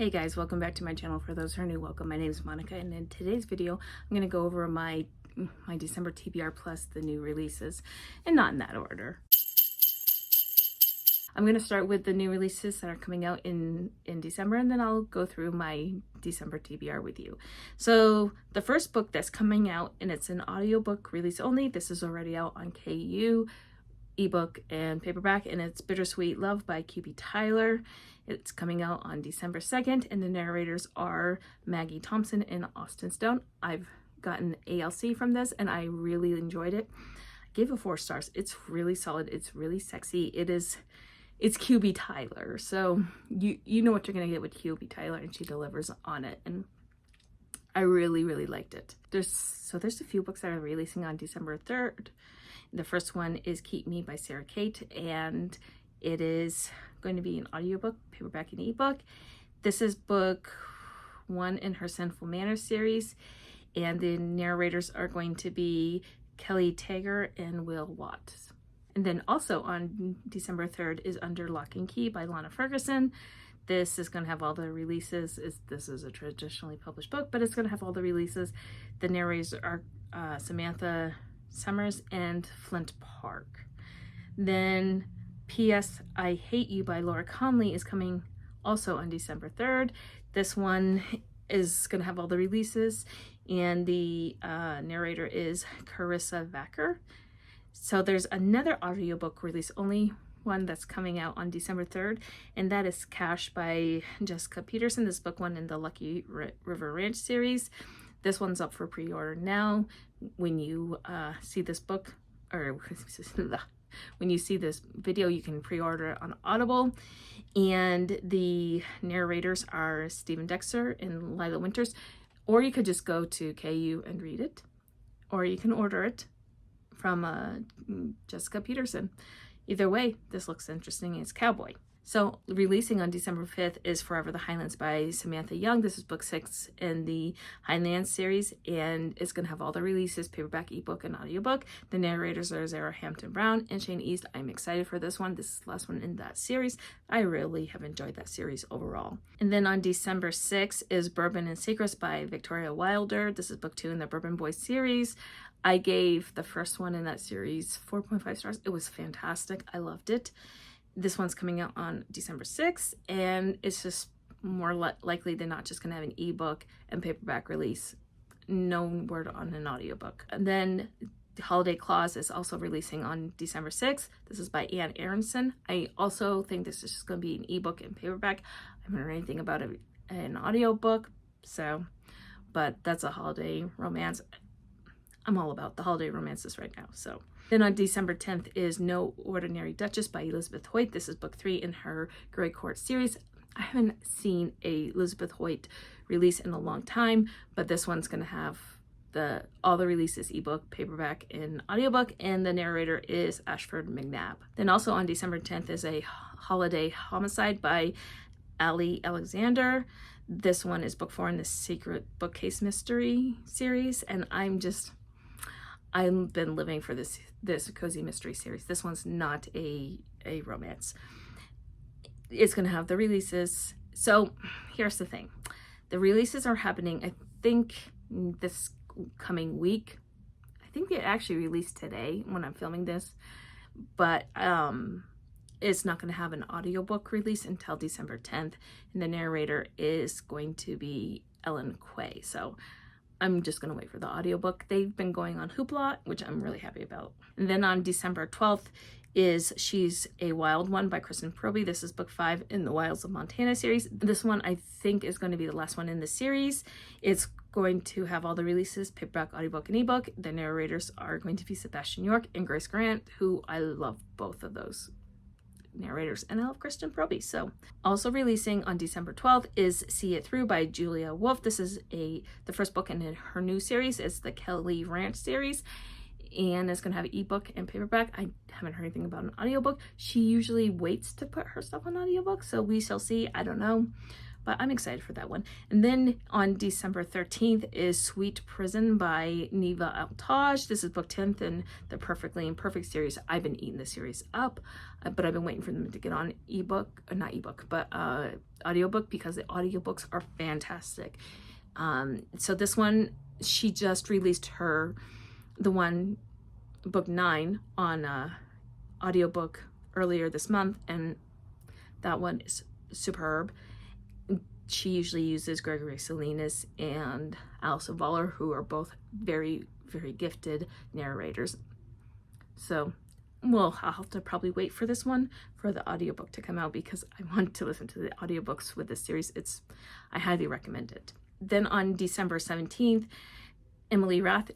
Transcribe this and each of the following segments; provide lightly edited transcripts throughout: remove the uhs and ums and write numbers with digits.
Hey guys, welcome back to my channel. For those who are new, welcome. My name is Monica, and in today's video I'm going to go over my December TBR plus the new releases, and not in that order. I'm going to start with the new releases that are coming out in December, and then I'll go through my December TBR with you. So the first book that's coming out, and it's an audiobook release only. This is already out on KU, ebook and paperback, and it's Bittersweet Love by QB Tyler. It's coming out on December 2nd, and the narrators are Maggie Thompson and Austin Stone. I've gotten ALC from this, and I really enjoyed it. I gave it 4 stars. It's really solid. It's really sexy. It's QB Tyler, so you know what you're gonna get with QB Tyler, and she delivers on it, and I really liked it. There's a few books that are releasing on December 3rd. The first one is Keep Me by Sarah Kate, and it is going to be an audiobook, paperback, and ebook. This is book 1 in her Sinful Manners series, and the narrators are going to be Kelly Tager and Will Watts. And then also on December 3rd is Under Lock and Key by Lana Ferguson. This is going to have all the releases. This is a traditionally published book, but it's going to have all the releases. The narrators are Samantha Summers and Flint Park. Then P.S. I Hate You by Laura Conley is coming also on December 3rd. This one is going to have all the releases, and the narrator is Carissa Vacker. So there's another audiobook release only one that's coming out on December 3rd, and that is Cash by Jessica Peterson. This is book 1 in the Lucky River Ranch series. This one's up for pre-order now. When you see this book, or when you see this video, you can pre-order it on Audible. And the narrators are Stephen Dexter and Lila Winters. Or you could just go to KU and read it, or you can order it from Jessica Peterson. Either way, this looks interesting. It's cowboy. So releasing on December 5th is Forever the Highlands by Samantha Young. This is book 6 in the Highlands series, and it's going to have all the releases, paperback, ebook, and audiobook. The narrators are Zara Hampton Brown and Shane East. I'm excited for this one. This is the last one in that series. I really have enjoyed that series overall. And then on December 6th is Bourbon and Secrets by Victoria Wilder. This is book 2 in the Bourbon Boys series. I gave the first one in that series 4.5 stars. It was fantastic. I loved it. This one's coming out on December 6th, and it's just more likely than not just going to have an ebook and paperback release. No word on an audiobook. And then The Holiday Clause is also releasing on December 6th. This is by Anne Aronson. I also think this is just going to be an ebook and paperback. I haven't heard anything about an audiobook, but that's a holiday romance. I'm all about the holiday romances right now. So then on December 10th is No Ordinary Duchess by Elizabeth Hoyt. This is book 3 in her Grey Court series. I haven't seen a Elizabeth Hoyt release in a long time, but this one's going to have all the releases, ebook, paperback, and audiobook, and the narrator is Ashford McNabb. Then also on December 10th is A Holiday Homicide by Ali Alexander. This one is book 4 in the Secret Bookcase Mystery series, and I've been living for this cozy mystery series. This one's not a romance. It's going to have the releases. So here's the thing. The releases are happening, I think, this coming week. I think they actually released today when I'm filming this. But it's not going to have an audiobook release until December 10th. And the narrator is going to be Ellen Quay. So I'm just going to wait for the audiobook. They've been going on Hoopla, which I'm really happy about. And then on December 12th is She's a Wild One by Kristen Proby. This is book 5 in the Wilds of Montana series. This one I think is going to be the last one in the series. It's going to have all the releases, paperback, audiobook, and ebook. The narrators are going to be Sebastian York and Grace Grant, who I love both of those narrators, and I love Kristen Proby. So also releasing on December 12th is See It Through by Julia Wolf. This is the first book in her new series. It's the Kelly Ranch series, and it's going to have an ebook and paperback. I haven't heard anything about an audiobook. She usually waits to put her stuff on audiobook, so we shall see. I don't know, but I'm excited for that one. And then on December 13th is Sweet Prison by Neva Altaj. This is book 10th in the Perfectly Imperfect series. I've been eating this series up, but I've been waiting for them to get on ebook, not ebook, but audiobook, because the audiobooks are fantastic. So this one, she just released the one, book 9, on audiobook earlier this month, and that one is superb. She usually uses Gregory Salinas and Alison Voller, who are both very, very gifted narrators. So I'll have to probably wait for this one for the audiobook to come out, because I want to listen to the audiobooks with this series. I highly recommend it. Then on December 17th, Emily Rath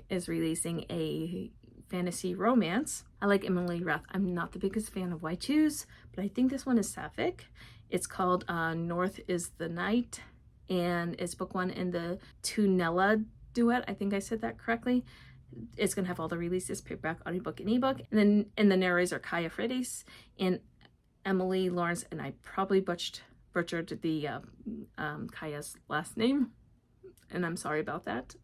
is releasing a fantasy romance. I like Emily Rath. I'm not the biggest fan of White Shoes, but I think this one is sapphic. It's called North is the Night, and it's book 1 in the Tunella duet. I think I said that correctly. It's going to have all the releases, paperback, audiobook, and ebook. And the narrators are Kaya Freitas and Emily Lawrence, and I probably butchered the Kaya's last name, and I'm sorry about that.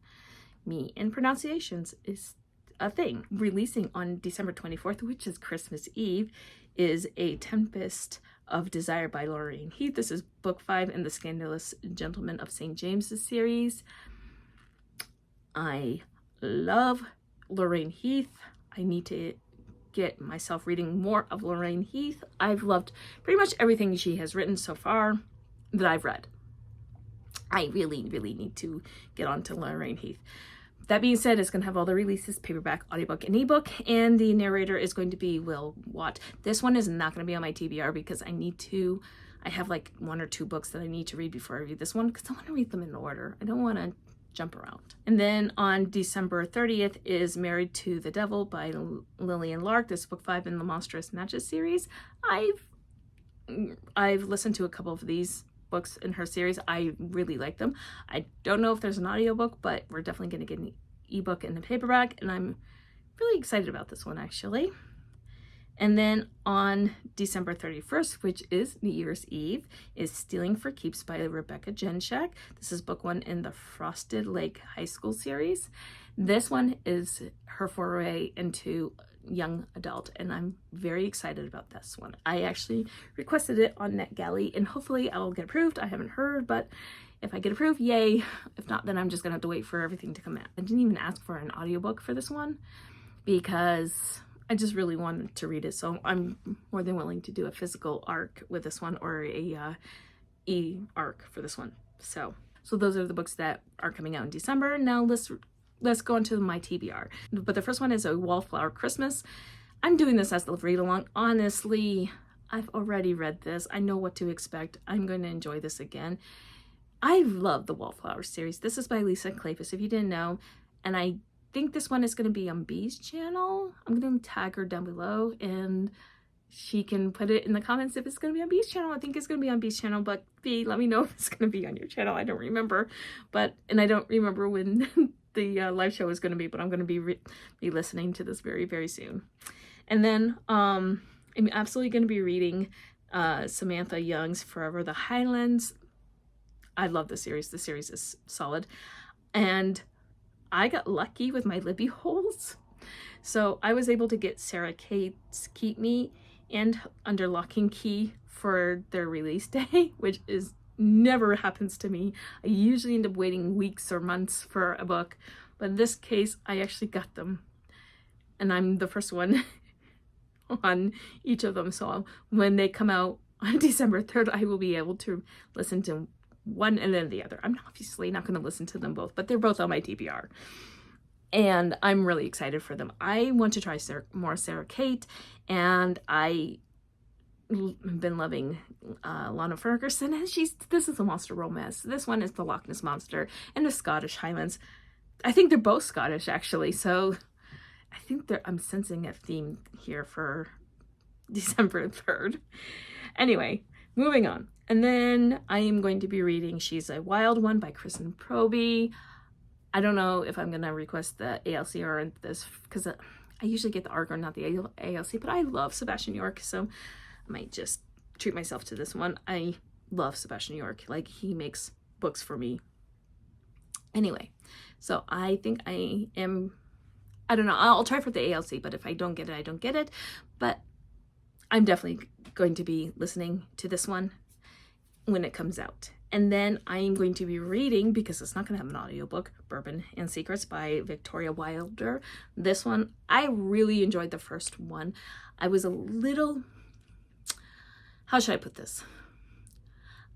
Me and pronunciations is a thing. Releasing on December 24th, which is Christmas Eve, is A Tempest of Desire by Lorraine Heath. This is book 5 in the Scandalous Gentleman of St. James's series. I love Lorraine Heath. I need to get myself reading more of Lorraine Heath. I've loved pretty much everything she has written so far that I've read. I really, really need to get on to Lorraine Heath. That being said, it's going to have all the releases, paperback, audiobook, and ebook, and the narrator is going to be Will Watt. This one is not going to be on my TBR because I have like 1 or 2 books that I need to read before I read this one, because I want to read them in order. I don't want to jump around. And then on December 30th is Married to the Devil by Lillian Lark. This is book 5 in the Monstrous Matches series. I've listened to a couple of these books in her series. I really like them. I don't know if there's an audiobook, but we're definitely going to get an ebook and a paperback, and I'm really excited about this one, actually. And then on December 31st, which is New Year's Eve, is Stealing for Keeps by Rebecca Genshak. This is book 1 in the Frosted Lake High School series. This one is her foray into young adult, and I'm very excited about this one. I actually requested it on NetGalley, and hopefully I'll get approved. I haven't heard, but if I get approved, yay. If not, then I'm just gonna have to wait for everything to come out. I didn't even ask for an audiobook for this one because I just really wanted to read it, so I'm more than willing to do a physical ARC with this one, or a e-ARC for this one. So those are the books that are coming out in December. Now let's go into my TBR. But the first one is A Wallflower Christmas. I'm doing this as the read along. Honestly, I've already read this. I know what to expect. I'm going to enjoy this again. I love the Wallflower series. This is by Lisa Kleypas, if you didn't know. And I think this one is going to be on Bee's channel. I'm going to tag her down below, and she can put it in the comments if it's going to be on Bee's channel. I think it's going to be on Bee's channel, but Bee, let me know if it's going to be on your channel. I don't remember. And I don't remember when the live show is going to be, but I'm going to be listening to this very, very soon. And then I'm absolutely going to be reading Samantha Young's Forever the Highlands. I love the series. The series is solid. And I got lucky with my Libby holes. So I was able to get Sarah Kate's Keep Me and Under Lock and Key for their release day, which is never happens to me. I usually end up waiting weeks or months for a book, but in this case I actually got them, and I'm the first one on each of them. So when they come out on December 3rd, I will be able to listen to one and then the other. I'm obviously not going to listen to them both, but they're both on my TBR, and I'm really excited for them. I want to try more Sarah Kate, and I've been loving Lana Ferguson, and this is a monster romance. This one is the Loch Ness Monster and the Scottish Highlands. I think they're both Scottish, actually, so I think I'm sensing a theme here for December 3rd. Anyway, moving on. And then I am going to be reading She's a Wild One by Kristen Proby. I don't know if I'm going to request the ALC or this, because I usually get the ARC or not the ALC, but I love Sebastian York, so I might just treat myself to this one. I love Sebastian York. Like, he makes books for me. Anyway, so I think I don't know, I'll try for the ALC, but if I don't get it, I don't get it. But I'm definitely going to be listening to this one when it comes out. And then I'm going to be reading, because it's not going to have an audiobook, Bourbon and Secrets by Victoria Wilder. This one, I really enjoyed the first one. I was a little, how should I put this?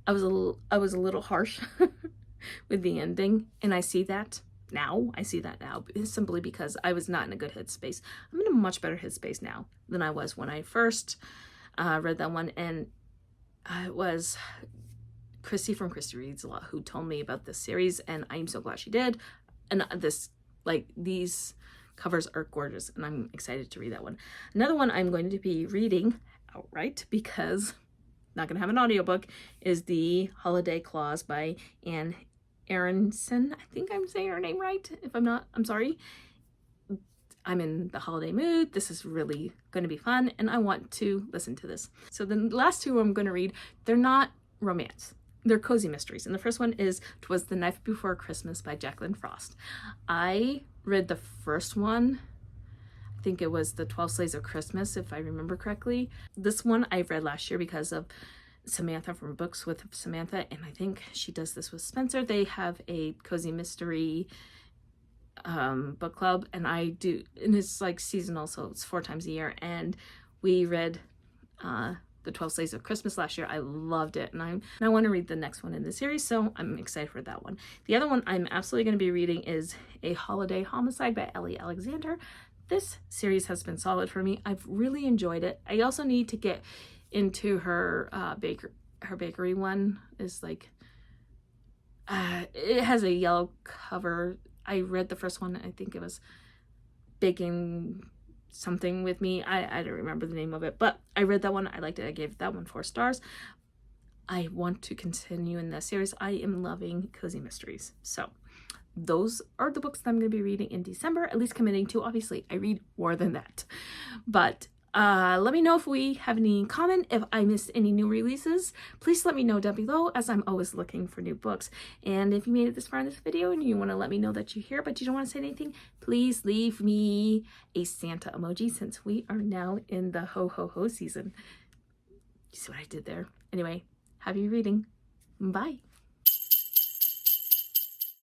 I was a little harsh with the ending, and I see that now. Simply because I was not in a good headspace. I'm in a much better headspace now than I was when I first read that one. And it was Christy from Christy Reads a Lot who told me about this series, and I'm so glad she did. And these covers are gorgeous, and I'm excited to read that one. Another one I'm going to be reading outright, because not going to have an audiobook, is The Holiday Clause by Anne Aronson. I think I'm saying her name right. If I'm not, I'm sorry. I'm in the holiday mood. This is really going to be fun, and I want to listen to this. So the last two I'm going to read, they're not romance. They're cozy mysteries. And the first one is 'Twas the Night Before Christmas by Jacqueline Frost. I read the first one. I think it was the 12 Slaves of Christmas, if I remember correctly. This one I read last year because of Samantha from Books with Samantha, and I think she does this with Spencer. They have a cozy mystery book club, and I do, and it's like seasonal, so it's 4 times a year. And we read the 12 Slaves of Christmas last year. I loved it, and I want to read the next one in the series, so I'm excited for that one. The other one I'm absolutely going to be reading is A Holiday Homicide by Ellie Alexander. This series has been solid for me. I've really enjoyed it. I also need to get into her bakery one. Is like it has a yellow cover. I read the first one. I think it was Baking Something With Me. I don't remember the name of it, but I read that one. I liked it. I gave that one 4 stars. I want to continue in this series. I am loving cozy mysteries. So those are the books that I'm going to be reading in December, at least committing to. Obviously, I read more than that. But let me know if we have any comment, if I missed any new releases. Please let me know down below, as I'm always looking for new books. And if you made it this far in this video and you want to let me know that you're here but you don't want to say anything, please leave me a Santa emoji, since we are now in the ho ho ho season. You see what I did there? Anyway, happy reading. Bye.